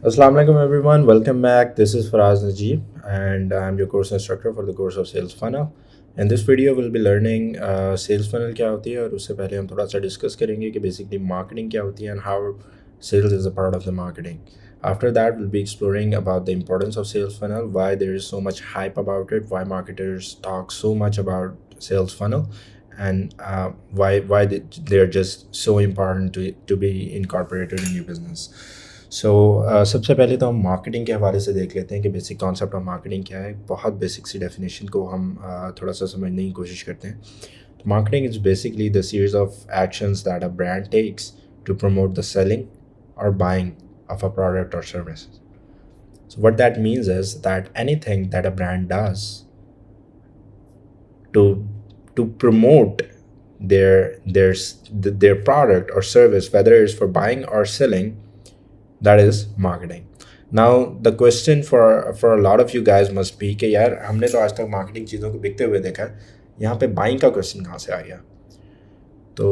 Assalamu alaikum everyone, welcome back. This is Faraz Najib and I'm your course instructor for the course of Sales Funnel. In this video we'll be learning sales funnel क्या होती है और उससे पहले हम थोड़ा सा discuss करेंगे कि basically marketing क्या होती है and how sales is a part of the marketing. After that we'll be exploring about the importance of sales funnel, why there is so much hype about it, why marketers talk so much about sales funnel, and why they're just so important to be incorporated in your business. सो सबसे पहले तो हम marketing के हवाले से देख लेते हैं कि बेसिक कॉन्सेप्ट ऑफ मार्केटिंग क्या है. बहुत बेसिक सी डेफिनेशन को हम थोड़ा सा समझने की कोशिश करते हैं. तो marketing is basically the series of actions that a brand takes to promote the selling और buying of a product or service. So what that means is that anything that a brand does to promote their product or service, whether it's for buying or selling, that is marketing. Now the question for a lot of you guys must be कि यार हमने तो आज तक marketing चीज़ों को बिकते हुए देखा है, यहाँ पे बाइंग का क्वेश्चन कहाँ से आ गया. तो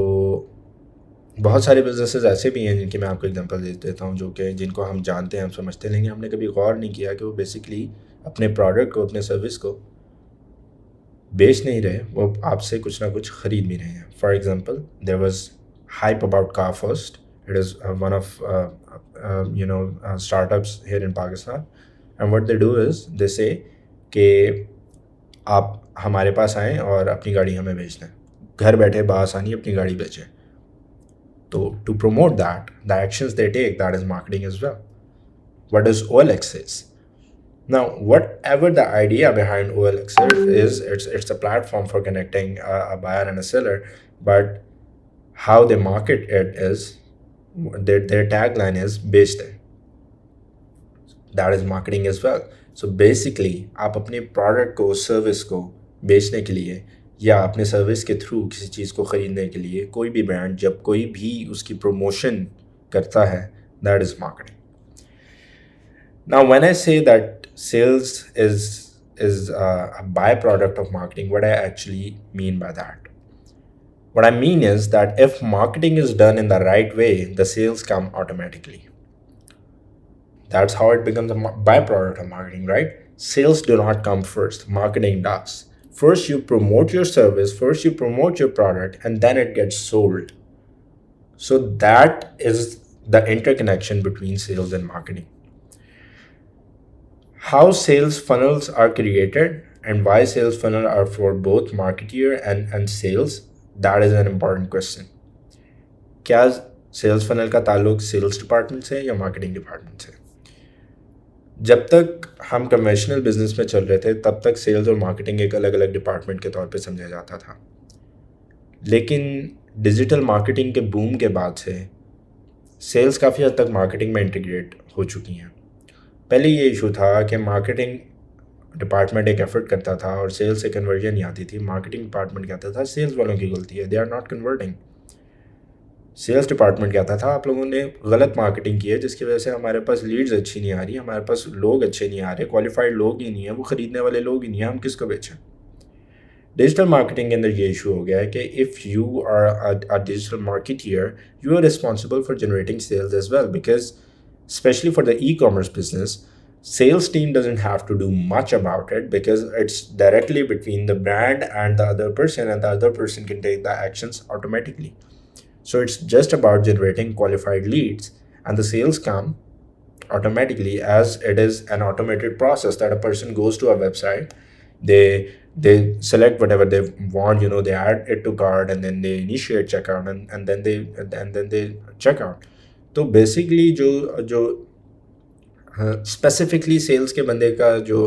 बहुत सारे बिजनेसेस ऐसे भी हैं जिनकी मैं आपको एग्जांपल दे देता हूँ, जो कि जिनको हम जानते हैं, हम समझते, लेकिन हमने कभी गौर नहीं किया कि वो बेसिकली अपने प्रोडक्ट को, अपने सर्विस को बेच नहीं रहे, वो आपसे कुछ ना कुछ ख़रीद भी रहे हैं. For example there was hype about car first. It is one of startups here in Pakistan, and what they do is they say कि आप हमारे पास आएँ और अपनी गाड़ी हमें बेच दें, घर बैठे बआसानी अपनी गाड़ी बेचें. तो to promote that, the actions they take, that is marketing as well. What does OLX is? Now, whatever the idea behind OLX is, it's a platform for connecting a buyer and a seller, but how they market it is their tagline is बेच दें. That is marketing as well. So basically आप अपने product को, service को बेचने के लिए या अपने सर्विस के थ्रू किसी चीज़ को ख़रीदने के लिए कोई भी ब्रांड जब कोई भी उसकी प्रमोशन करता है, that is marketing. Now when I say that sales is a byproduct of marketing, what I actually mean by that? What I mean is that if marketing is done in the right way, the sales come automatically. That's how it becomes a byproduct of marketing, right? Sales do not come first, marketing does. First, you promote your service, first, you promote your product, and then it gets sold. So, that is the interconnection between sales and marketing. How sales funnels are created and why sales funnels are for both marketeer and sales, that is an important question. क्या sales funnel का ताल्लुक sales department से या marketing department से? जब तक हम conventional business में चल रहे थे तब तक सेल्स और मार्केटिंग एक अलग अलग डिपार्टमेंट के तौर पे समझा जाता था. लेकिन डिजिटल मार्केटिंग के बूम के बाद से सेल्स काफ़ी हद तक मार्केटिंग में इंटीग्रेट हो चुकी हैं. पहले ये इशू था कि मार्केटिंग डिपार्टमेंट एक एफर्ट करता था और सेल्स से कन्वर्जन नहीं आती थी. मार्केटिंग डिपार्टमेंट कहता था सेल्स वालों की गलती है, they are not converting. Sales department कहता था आप लोगों ने गलत मार्केटिंग की है जिसकी वजह से हमारे पास लीड्स अच्छी नहीं आ रही, हमारे पास लोग अच्छे नहीं आ रहे, क्वालिफाइड लोग ही नहीं है, वो ख़रीदने वाले लोग ही नहीं है, हम किसको बेचें. डिजिटल मार्केटिंग के अंदर ये इशू हो गया है कि if you are a digital marketer, you are responsible for generating sales as well, because especially for the e-commerce business, sales team doesn't have to do much about it because it's directly between the brand and the other person, and the other person can take the actions automatically. So it's just about generating qualified leads, and the sales come automatically as it is an automated process that a person goes to a website, they select whatever they want, they add it to cart, and then they initiate checkout, and then they check out. तो basically जो specifically sales के बंदे का जो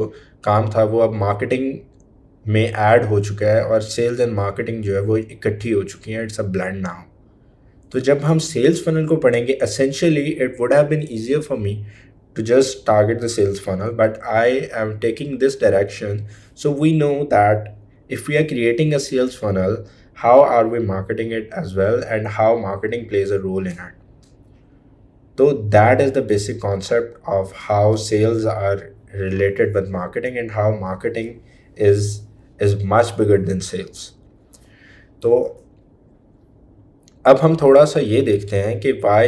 काम था वो अब मार्केटिंग में ऐड हो चुका है, और सेल्स एंड मार्केटिंग जो है वो इकट्ठी हो चुकी हैं. It's a blend now. तो जब हम सेल्स फनल को पढ़ेंगे, essentially it would have been easier for me to just target the sales funnel, but I am taking this direction so we know that if we are creating a sales funnel, how are we marketing it as well, and how marketing plays a role in it. So that is the basic concept of how sales are related with marketing, and how marketing is much bigger than sales. तो अब हम थोड़ा सा ये देखते हैं कि why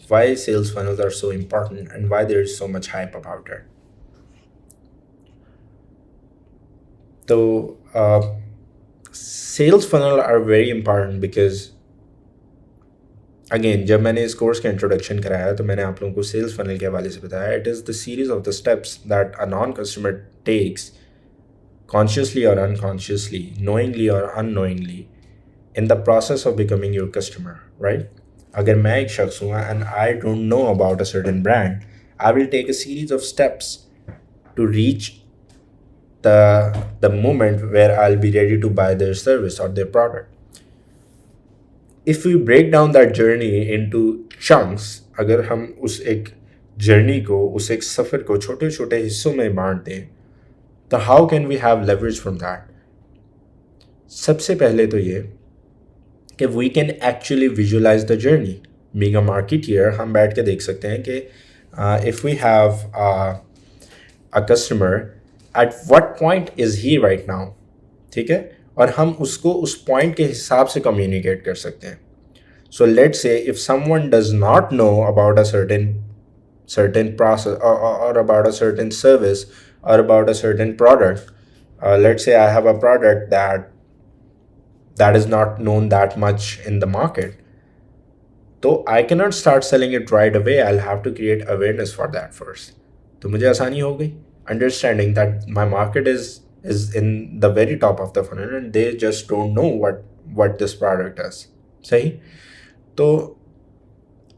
why sales funnels are so important and why there is so much hype about it. So sales funnel are very important because again जब मैंने इस कोर्स का इंट्रोडक्शन कराया तो मैंने आप लोगों को सेल्स फनल के हवाले से बताया it is the series of the steps that a non customer takes consciously or unconsciously, knowingly or unknowingly, in the process of becoming your customer, right? अगर मैं एक शख्स हूँ and I don't know about a certain brand, I will take a series of steps to reach the moment where I'll be ready to buy their service or their product. If we break down that journey into chunks, अगर हम उस एक journey को, उस एक सफ़र को छोटे छोटे हिस्सों में बांट दें, तो how can we have leverage from that? सबसे पहले तो ये कि we can actually visualize the journey. Being a marketer हम बैठ के देख सकते हैं कि if we have a customer at what point is he right now, ठीक है, और हम उसको उस पॉइंट के हिसाब से कम्युनिकेट कर सकते हैं. So let's say if someone does not know about a certain process or about a certain service or about a certain product. Let's say I have a product that is not known that much in the market. So I cannot start selling it right away. I'll have to create awareness for that first. तो मुझे आसानी हो गई understanding that my market is in the very top of the funnel and they just don't know what this product is. सही. तो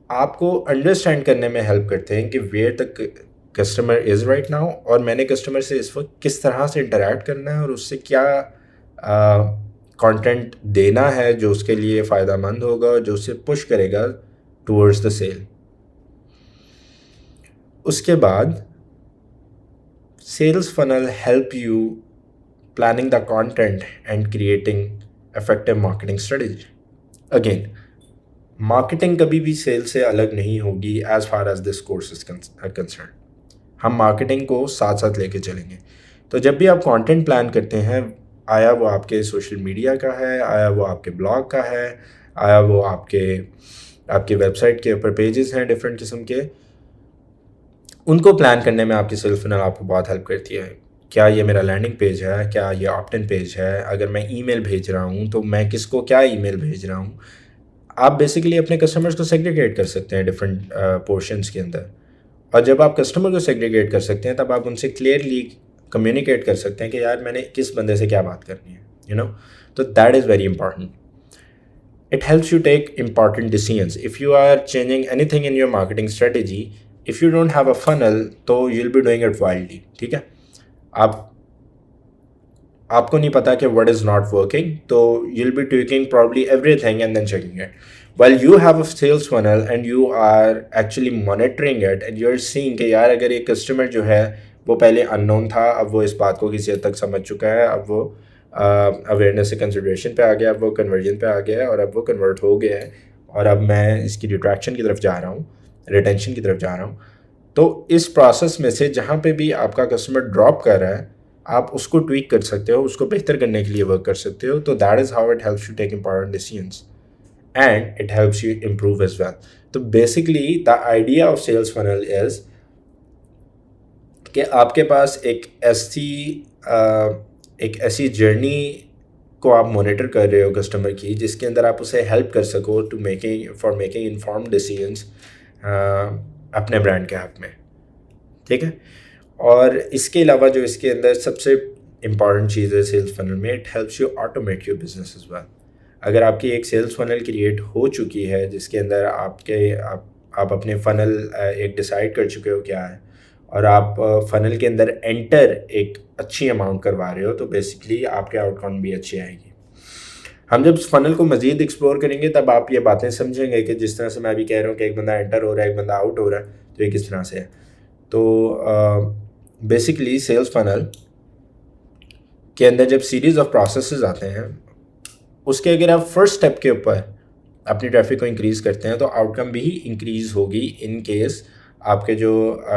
आपको understand करने में हेल्प करते हैं कि where the customer is right now और मैंने कस्टमर से इस वक्त किस तरह से इंटरेक्ट करना है और उससे क्या कंटेंट देना है जो उसके लिए फ़ायदा मंद होगा, जो उसे पुश करेगा टूवर्ड्स द सेल. उसके बाद sales funnel help you planning the content and creating effective marketing strategy. Again marketing कभी भी सेल से अलग नहीं होगी as far as this course is concern. हम मार्केटिंग को साथ साथ लेके चलेंगे. तो जब भी आप कंटेंट प्लान करते हैं, आया वो आपके सोशल मीडिया का है, आया वो आपके ब्लॉग का है, आया वो आपके वेबसाइट के ऊपर पेजेस हैं डिफरेंट किस्म के, उनको प्लान करने में आपकी सेल्स फनल आपको बहुत हेल्प करती है. क्या ये मेरा लैंडिंग पेज है, क्या ये ऑप्ट इन पेज है, अगर मैं ईमेल भेज रहा हूँ तो मैं किसको क्या ईमेल भेज रहा हूँ. आप बेसिकली अपने कस्टमर्स को सेग्रीगेट कर सकते हैं डिफरेंट पोर्शंस के अंदर. और जब आप कस्टमर को सेग्रीगेट कर सकते हैं तब आप उनसे क्लियरली कम्युनिकेट कर सकते हैं कि यार मैंने किस बंदे से क्या बात करनी है, यू नो. तो that is very important. It helps you take important decisions. If you are changing anything in your marketing strategy, if you don't have a funnel तो you will be doing it wildly. ठीक है, आपको नहीं पता कि what is not working, तो you'll be tweaking probably everything and then checking it. While you have a sales funnel and you are actually monitoring it and you're seeing कि यार अगर एक कस्टमर जो है वो पहले अननोन था, अब वो इस बात को किसी हद तक समझ चुका है, अब वो अवेयरनेस से कंसिडरेशन पे आ गया, अब वो कन्वर्जन पे आ गया है और अब वो कन्वर्ट हो गया है और अब मैं इसकी रिट्रैक्शन की तरफ जा रहा हूँ, रिटेंशन की तरफ जा रहा हूँ. तो इस प्रोसेस में से जहाँ पे भी आपका कस्टमर ड्रॉप कर रहा है आप उसको ट्वीक कर सकते हो, उसको बेहतर करने के लिए वर्क कर सकते हो. तो that is how it helps you take important decisions and it helps you improve as well. तो basically the idea of sales funnel is कि आपके पास एक ऐसी जर्नी को आप मॉनिटर कर रहे हो कस्टमर की जिसके अंदर आप उसे हेल्प कर सको टू मेकिंग इन्फॉर्म्ड डिसीजंस अपने ब्रांड के हक में. ठीक है, और इसके अलावा जो इसके अंदर सबसे इम्पॉर्टेंट चीज़ है सेल्स फनल में, it helps you automate your business as well. अगर आपकी एक सेल्स फनल क्रिएट हो चुकी है जिसके अंदर आप अपने फनल एक डिसाइड कर चुके हो क्या है और आप फनल के अंदर एंटर एक अच्छी अमाउंट करवा रहे हो, तो बेसिकली आपके आउटकम भी अच्छी आएगी. हम जब फनल को मज़ीद एक्सप्लोर करेंगे तब आप ये बातें समझेंगे कि जिस तरह से मैं अभी कह रहा हूँ कि एक बंदा एंटर हो रहा है, एक बंदा आउट हो रहा है, तो ये किस तरह से है. तो बेसिकली सेल्स फनल के अंदर जब सीरीज़ ऑफ प्रोसेसेस आते हैं, उसके अगर आप फर्स्ट स्टेप के ऊपर अपनी ट्रैफिक को इंक्रीज़ करते हैं तो आउटकम भी इंक्रीज़ होगी इन केस आपके जो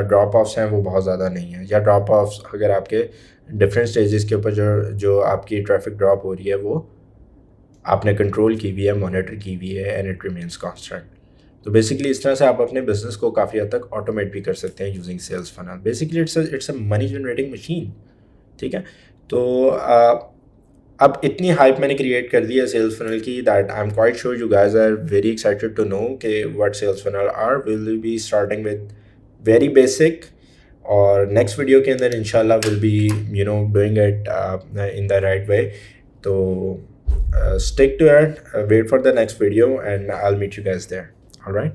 ड्रॉप ऑफ्स हैं वो बहुत ज़्यादा नहीं है, या ड्रॉप ऑफ्स अगर आपके डिफरेंट स्टेजेस के ऊपर जो आपकी ट्रैफिक ड्रॉप हो रही है वो आपने कंट्रोल की हुई है, मॉनिटर की हुई है एंड इट रिमेंस कॉन्स्टेंट. तो बेसिकली इस तरह से आप अपने बिजनेस को काफ़ी हद तक ऑटोमेट भी कर सकते हैं using sales funnel. Basically it's a money generating machine. ठीक है. तो अब इतनी हाइप मैंने क्रिएट कर दी है सेल्स फनल की that I am quite sure you guys are very excited to know कि what sales funnel are. Will be starting with very basic, और नेक्स्ट वीडियो के अंदर इंशाल्लाह will be doing it in the right way. तो stick to it, wait for the next video, and I'll meet you guys there. All right.